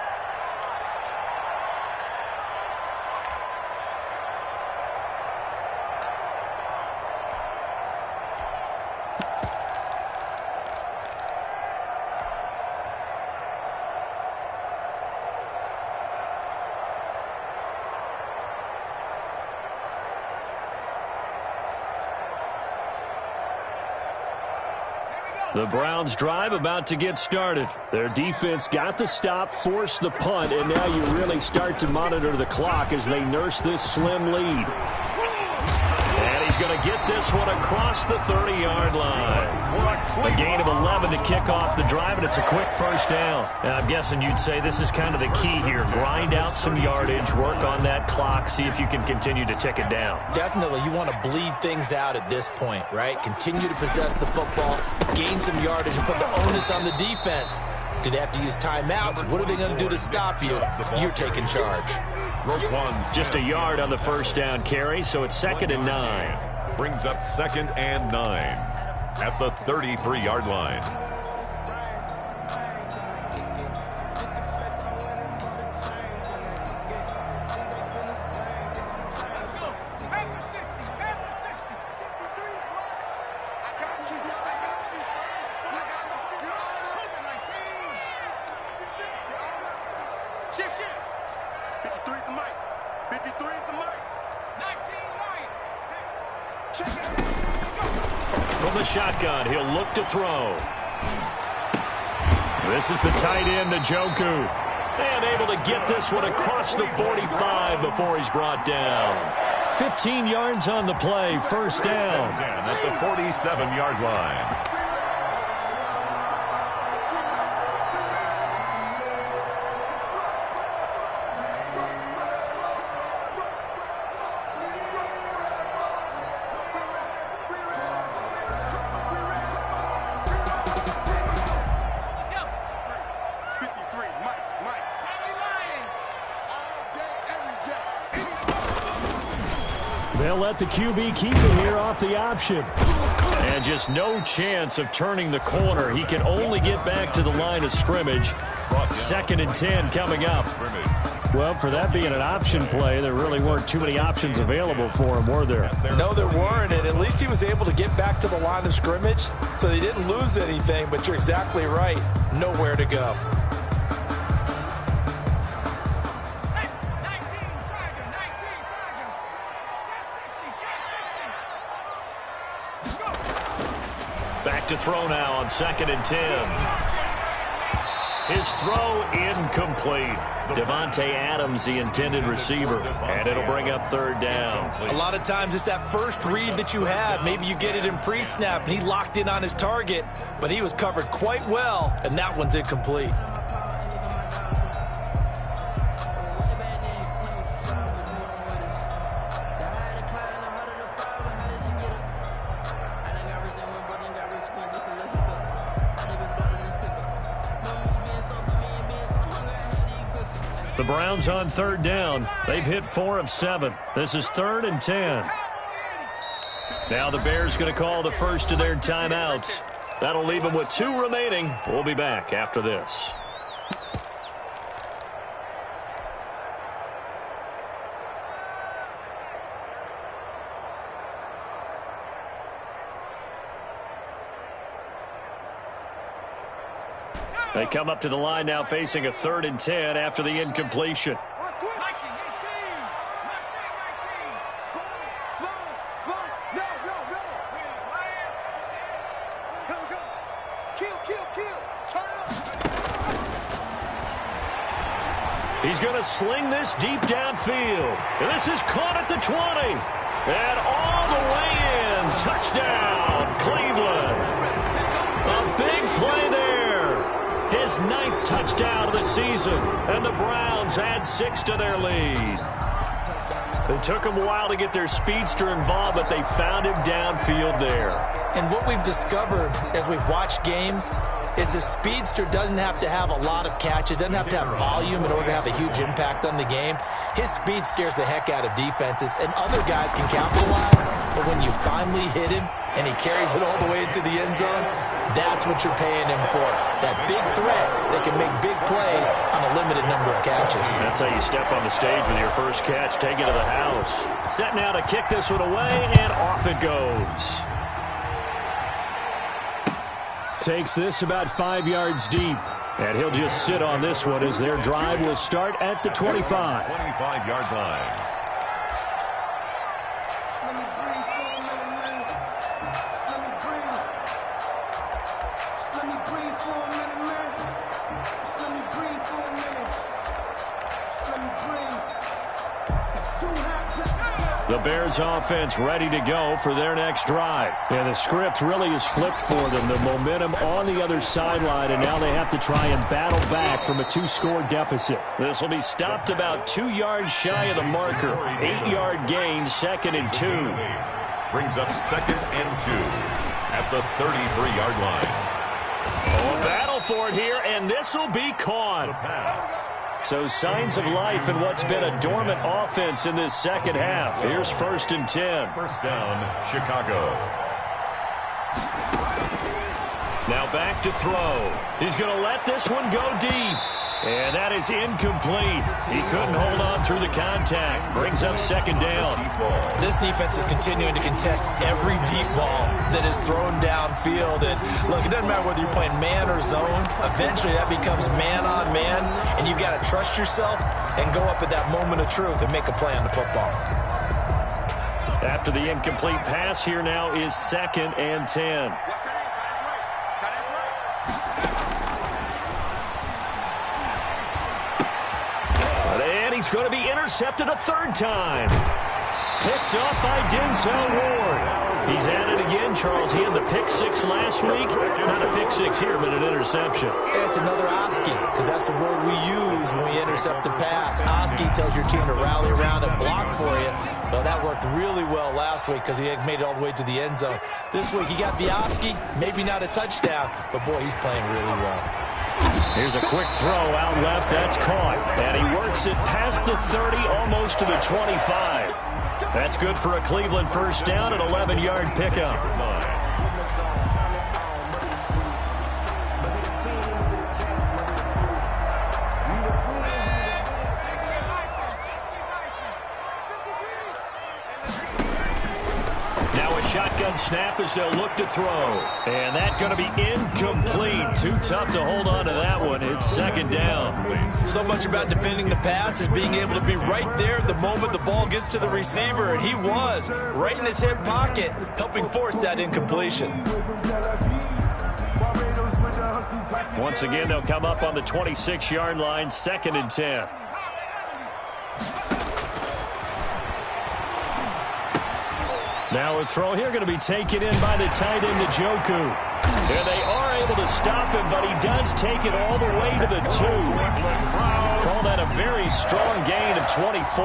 The Browns drive about to get started. Their defense got the stop, forced the punt, and now you really start to monitor the clock as they nurse this slim lead. And he's going to get this one across the 30-yard line. A gain of 11 to kick off the drive, and it's a quick first down. And I'm guessing you'd say this is kind of the key here. Grind out some yardage, work on that clock, see if you can continue to tick it down. Definitely, you want to bleed things out at this point, right? Continue to possess the football, gain some yardage, and put the onus on the defense. Do they have to use timeouts? What are they going to do to stop you? You're taking charge. Just a yard on the first down carry, so it's 2nd and 9. Brings up 2nd and 9 at the 33-yard line. From the shotgun, he'll look to throw. This is the tight end, Njoku. And able to get this one across the 45 before he's brought down. 15 yards on the play, first down. At the 47-yard line. They'll let the QB keep it here off the option. And just no chance of turning the corner. He can only get back to the line of scrimmage. 2nd and 10 coming up. Well, for that being an option play, there really weren't too many options available for him, were there? No, there weren't, and at least he was able to get back to the line of scrimmage, so they didn't lose anything, but you're exactly right. Nowhere to go. Back to throw now on 2nd and 10. His throw incomplete. Devontae Adams, the intended receiver, and it'll bring up 3rd down. A lot of times it's that first read that you have. Maybe you get it in pre-snap, and he locked in on his target, but he was covered quite well, and that one's incomplete. The Browns on 3rd down. They've hit 4 of 7. This is 3rd and 10. Now the Bears going to call the first of their timeouts. That'll leave them with 2 remaining. We'll be back after this. They come up to the line now facing a 3rd and 10 after the incompletion. He's going to sling this deep downfield. And this is caught at the 20. And all the way in. Touchdown, Cleveland. A big play there. His 9th touchdown of the season, and the Browns add 6 to their lead. It took them a while to get their speedster involved, but they found him downfield there. And what we've discovered as we've watched games is the speedster doesn't have to have a lot of catches, doesn't have to have volume in order to have a huge impact on the game. His speed scares the heck out of defenses, and other guys can capitalize, but when you finally hit him and he carries it all the way into the end zone, that's what you're paying him for. That big threat that can make big plays on a limited number of catches. That's how you step on the stage with your first catch, take it to the house. Set now to kick this one away, and off it goes. Takes this about 5 yards deep, and he'll just sit on this one as their drive will start at the 25. 25-yard line. The Bears offense ready to go for their next drive. And the script really is flipped for them. The momentum on the other sideline, and now they have to try and battle back from a 2-score deficit. This will be stopped about 2 yards shy of the marker. 8-yard gain, 2nd and 2. Brings up 2nd and 2 at the 33-yard line. Oh, battle for it here, and this will be caught. The pass. So signs of life in what's been a dormant offense in this second half. Here's 1st and 10. First down, Chicago. Now back to throw. He's going to let this one go deep. And that is incomplete. He couldn't hold on through the contact. Brings up 2nd down. This defense is continuing to contest every deep ball that is thrown downfield. And look, it doesn't matter whether you're playing man or zone. Eventually that becomes man on man. And you've got to trust yourself and go up at that moment of truth and make a play on the football. After the incomplete pass, here now is 2nd and 10. He's going to be intercepted a 3rd time. Picked up by Denzel Ward. He's at it again, Charles. He had the pick 6 last week. Not a pick 6 here, but an interception. It's another Oski, because that's the word we use when we intercept a pass. Oski tells your team to rally around and block for you. But that worked really well last week because he made it all the way to the end zone. This week he got the Oski, maybe not a touchdown, but boy, he's playing really well. Here's a quick throw out left. That's caught. And he works it past the 30, almost to the 25. That's good for a Cleveland 1st down, an 11-yard pickup. Shotgun snap as they'll look to throw. And that's going to be incomplete. Too tough to hold on to that one. It's 2nd down. So much about defending the pass is being able to be right there the moment the ball gets to the receiver. And he was right in his hip pocket, helping force that incompletion. Once again, they'll come up on the 26-yard line, 2nd and 10. Now a throw here going to be taken in by the tight end, Njoku. And they are able to stop him, but he does take it all the way to the 2. Call that a very strong gain of 24.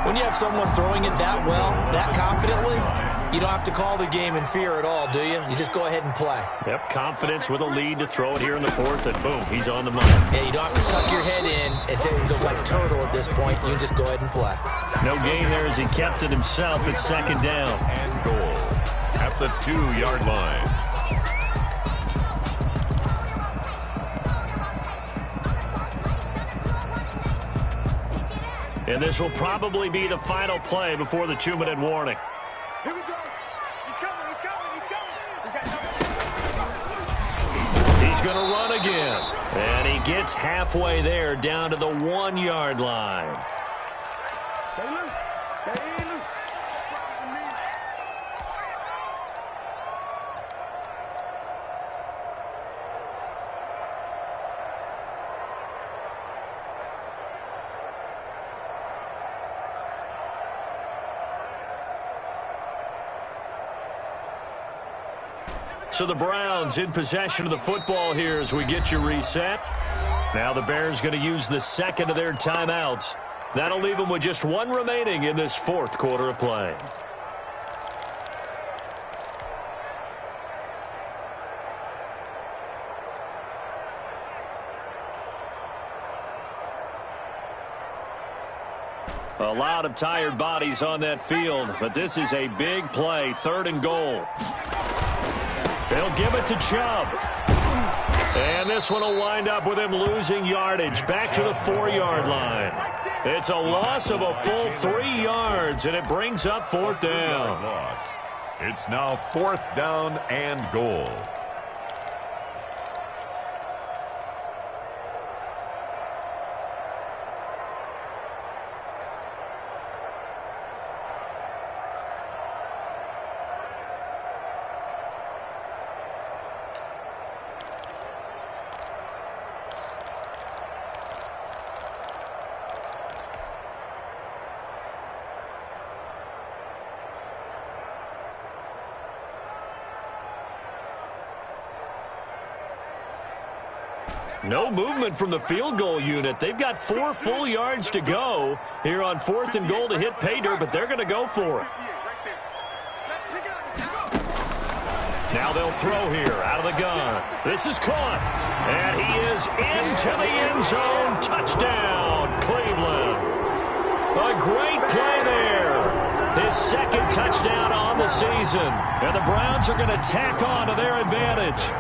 When you have someone throwing it that well, that confidently, you don't have to call the game in fear at all, do you? You just go ahead and play. Yep, confidence with a lead to throw it here in the 4th, and boom, he's on the money. Yeah, you don't have to tuck your head in and go like turtle at this point. You can just go ahead and play. No gain there as he kept it himself at 2nd down. And goal at the 2-yard line. And this will probably be the final play before the 2-minute warning. Here we go. He's coming, he's coming, he's coming. He's going to run again. And he gets halfway there down to the 1-yard line. Stay loose. Stay loose. So the Browns in possession of the football here as we get you reset. Now the Bears going to use the 2nd of their timeouts. That'll leave them with just 1 remaining in this 4th quarter of play. A lot of tired bodies on that field, but this is a big play, 3rd and goal. They'll give it to Chubb. And this one will wind up with him losing yardage back to the 4-yard line. It's a loss of a full 3 yards, and it brings up 4th down. It's now 4th down and goal. No movement from the field goal unit. They've got 4 full yards to go here on 4th and goal to hit pay dirt, but they're going to go for it. Now they'll throw here out of the gun. This is caught, and he is into the end zone. Touchdown, Cleveland. A great play there. His second touchdown on the season, and the Browns are going to tack on to their advantage.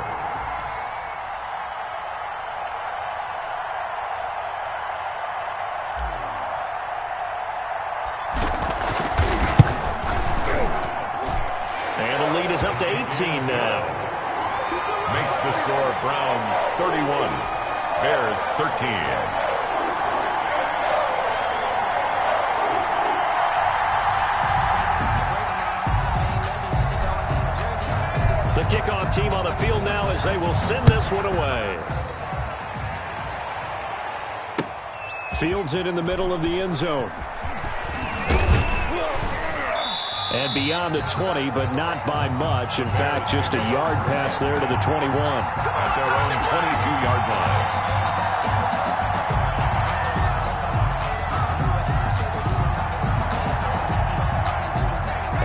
Up to 18 now. Makes the score Browns 31, Bears 13. The kickoff team on the field now as they will send this one away. Fields it in the middle of the end zone. And beyond the 20, but not by much. In fact, just a yard pass there to the 21. At their own 22-yard line.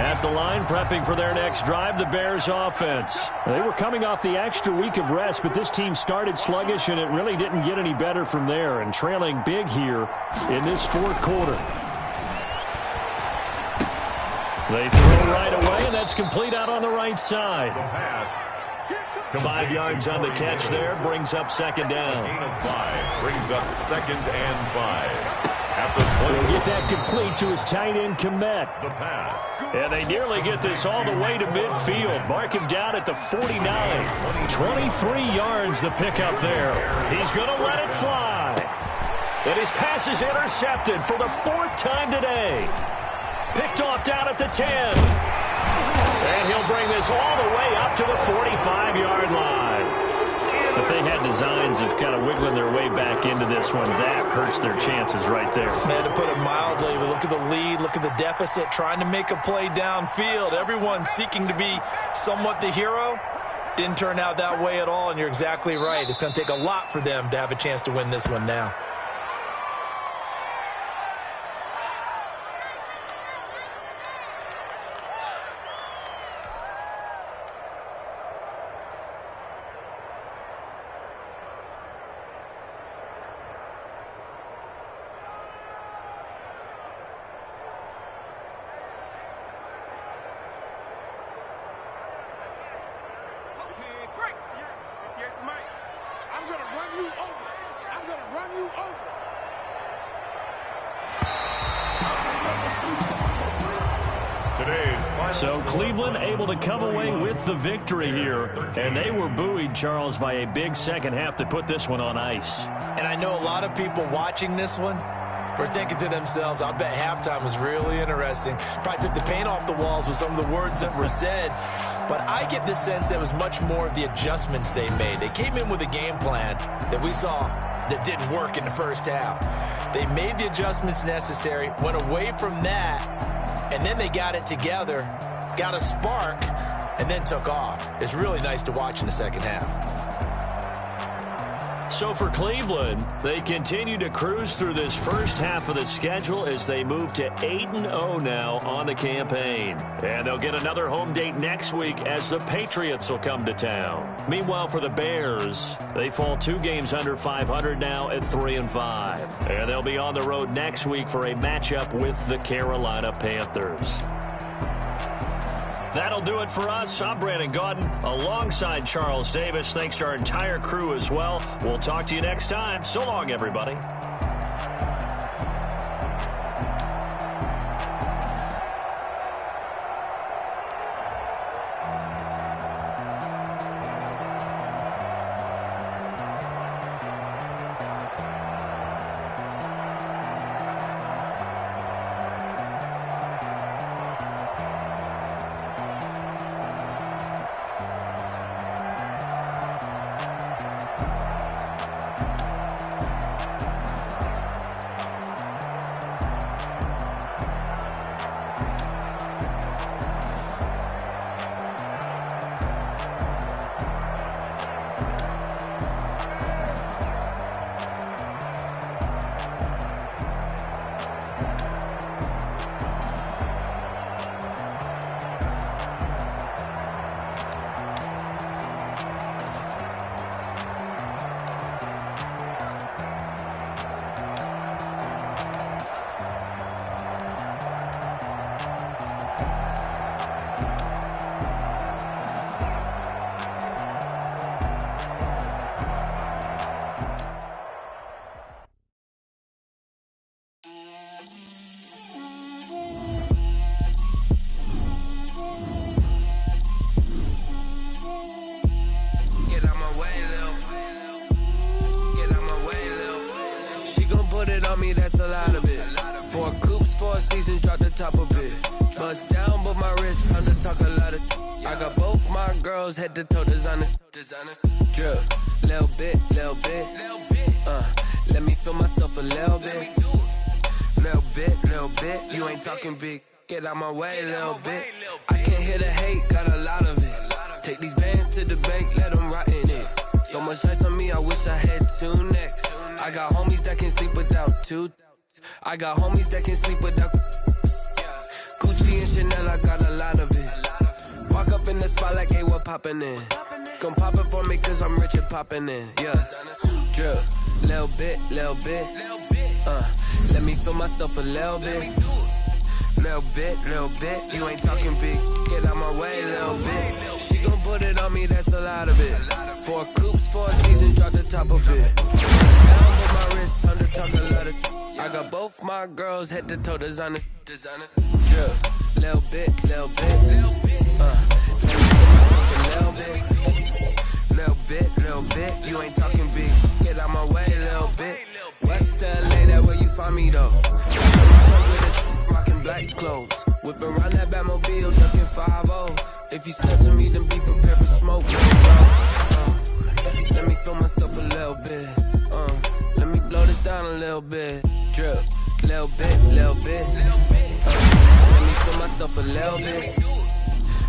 At the line, prepping for their next drive, the Bears offense. They were coming off the extra week of rest, but this team started sluggish, and it really didn't get any better from there. And trailing big here in this 4th quarter. They throw right away, and that's complete out on the right side. The pass. 5 yards on the catch there, brings up second down. Gain of 5 brings up 2nd and 5. At the He'll 20. get that complete to his tight end, Komet. The pass. And they nearly get this all the way to midfield. Mark him down at the 49. 23 yards the pickup there. He's going to let it fly. And his pass is intercepted for the 4th time today. Picked off down at the 10. And he'll bring this all the way up to the 45-yard line. If they had designs of kind of wiggling their way back into this one, that hurts their chances right there. Man, to put it mildly, we look at the lead, look at the deficit, trying to make a play downfield. Everyone seeking to be somewhat the hero. Didn't turn out that way at all, and you're exactly right. It's going to take a lot for them to have a chance to win this one now. So Cleveland able to come away with the victory here, and they were buoyed, Charles, by a big second half to put this one on ice. And I know a lot of people watching this one were thinking to themselves, I bet halftime was really interesting. Probably took the paint off the walls with some of the words that were said. But I get the sense that it was much more of the adjustments they made. They came in with a game plan that we saw that didn't work in the first half. They made the adjustments necessary, went away from that, and then they got it together, got a spark, and then took off. It's really nice to watch in the second half. So for Cleveland, they continue to cruise through this first half of the schedule as they move to 8-0 now on the campaign. And they'll get another home date next week as the Patriots will come to town. Meanwhile, for the Bears, they fall 2 games under 500 now at 3-5. And they'll be on the road next week for a matchup with the Carolina Panthers. That'll do it for us. I'm Brandon Gaudin alongside Charles Davis. Thanks to our entire crew as well. We'll talk to you next time. So long, everybody. on me, that's a lot of it. 4 coops, 4 seasons, drop the top of it. Bust down, but my wrist, time to talk a lot of. I got both my girls head to toe designer. Drip, little bit. Let me feel myself a little bit. Little bit. You ain't talking big. Get out my way, little bit. I can't hear the hate, got a lot of it. Take these bands to the bank, let them rot in it. So much ice on me, I wish I had 2 necks. I got homies that can sleep without 2. I got homies that can sleep without. Gucci and Chanel, I got a lot of it. Walk up in the spot like, hey, what poppin' in? Gon' pop it for me, cause I'm rich and poppin' in. Yeah. Drip, little bit. Let me feel myself a little bit. Little bit. You ain't talking big. Get out my way, little bit. She gon' put it on me, that's a lot of it. 4 coops, 4 seasons, drop the top of it. Down with my wrist, time to talk a lot of. I got both my girls head to toe designer. Drip, little bit. Let me feel myself a little bit. You ain't talking big. Get out my way, little bit. West LA, that where you find me though. Rockin' black clothes. Whip around that Batmobile, ducking 5-0. If you step to me, then be prepared for smoke. Let me feel myself a little bit. Let me blow this down a little bit. Drip, little bit. Let me feel myself a little bit.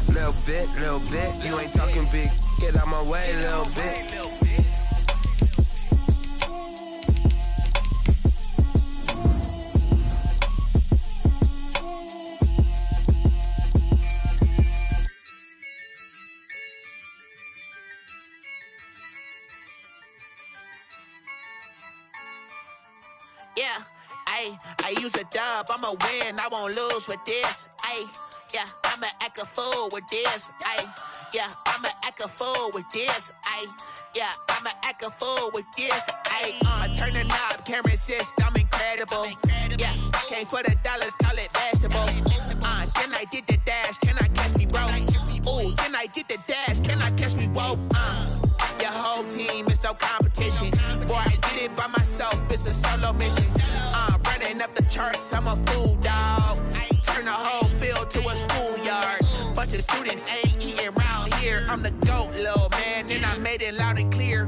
Little bit. You ain't talking big. Get out my way, little bit. Yeah, I use a dub, I'ma win, I won't lose with this. Yeah, I'ma act a fool with this. Yeah, I'ma act a fool with this. Yeah, I'ma act a fool with this. I turn the knob, can't resist, I'm incredible. Yeah, came for the dollars, call it vegetable. Then I did the dash, can I catch me, bro? Ooh, then I did the dash, can I catch me, whoa? Your whole team is no competition. Boy, I did it by myself, it's a solo mission. Running up the charts, I'm a fool, dog. Turn the whole field to a schoolyard. Bunch of students ain't eating round here. I'm the GOAT, little man, and I made it loud and clear.